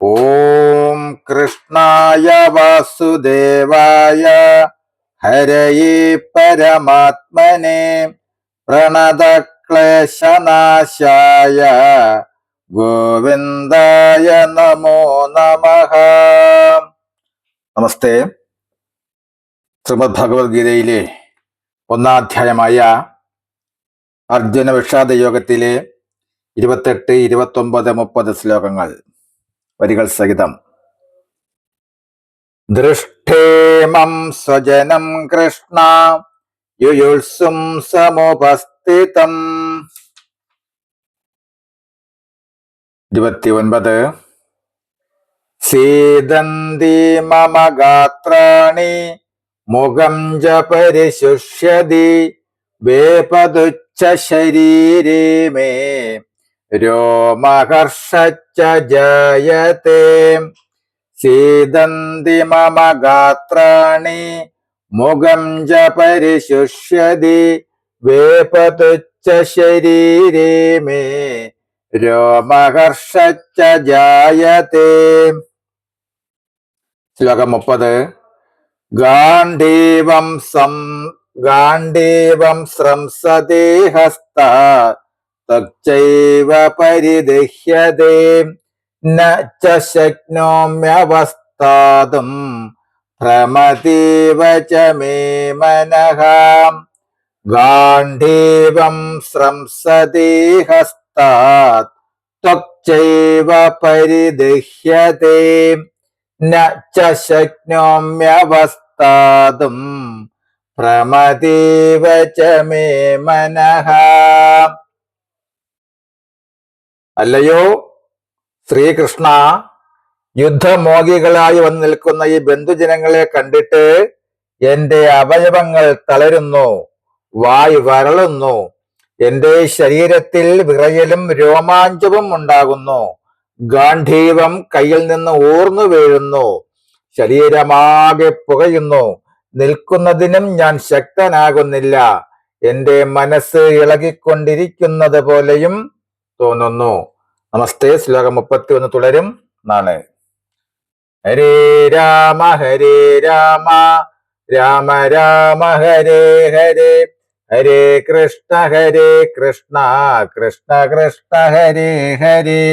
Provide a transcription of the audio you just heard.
ഓം കൃഷ്ണായ വാസുദേവായ ഹരയേ പരമാത്മനെ പ്രണതക്ലേശനാശായ ഗോവിന്ദായ നമോ നമഃ. നമസ്തേ. ശ്രീമദ് ഭഗവത്ഗീതയിലെ ഒന്നാധ്യായമായ അർജുന വിഷാദ യോഗത്തിലെ 28, 29, 30 ശ്ലോകങ്ങൾ വരികൾ സഹിതം. ദൃഷ്ടേമം സ്വജനം കൃഷ്ണ യുയുത്സും സമുപസ്ഥിതം. 29. സീദന്തി മമ ഗാത്രാണി മുഖം ച പരിശുഷ്യതി വേപതുച്ഛ ശരീരേ മേ രോമഹർഷശ്ച ജായത്തെ. സീദന്തി മമ ഗാത്രാണി മുഖം ച പരിശുഷ്യതി വേപതുച്ഛ ശരീരേ മേ രോമഹർഷശ്ച ജായത്തെ. ശ്ലോകം 30. ഗാണ്ഡീവം സ്രംസതേ ഹസ്താത് തച്ചൈവ പരിദഹ്യതേ ന ച ശക്നോമ്യവസ്ഥാതും ഭ്രമതീവ ച മേ മനഃ. ഗാണ്ഡീവം സ്രംസതേ ഹസ്താത് ത്വക്ചൈവ പരിദഹ്യതേ ന ച ശക്നോമ്യവസ്ഥാതും ഭ്രമതീവ ച മേ മനഃ. അല്ലയോ ശ്രീകൃഷ്ണ, യുദ്ധമോഹികളായി വന്നു നിൽക്കുന്ന ഈ ബന്ധുജനങ്ങളെ കണ്ടിട്ട് എന്റെ അവയവങ്ങൾ തളരുന്നു, വായു വരളുന്നു, എന്റെ ശരീരത്തിൽ വിറയലും രോമാഞ്ചവും ഉണ്ടാകുന്നു. ഗാണ്ഡീവം കയ്യിൽ നിന്ന് ഊർന്നു വീഴുന്നു, ശരീരമാകെ പുകയുന്നു, നിൽക്കുന്നതിനും ഞാൻ ശക്തനാകുന്നില്ല, എന്റെ മനസ്സ് ഇളകിക്കൊണ്ടിരിക്കുന്നത് പോലെയും തോന്നുന്നു. നമസ്തേ. ശ്ലോകം 31 തുടരും നാളെ. ഹരേ രാമ രാമ രാമ ഹരേ ഹരേ, ഹരേ കൃഷ്ണ കൃഷ്ണ കൃഷ്ണ ഹരേ ഹരേ.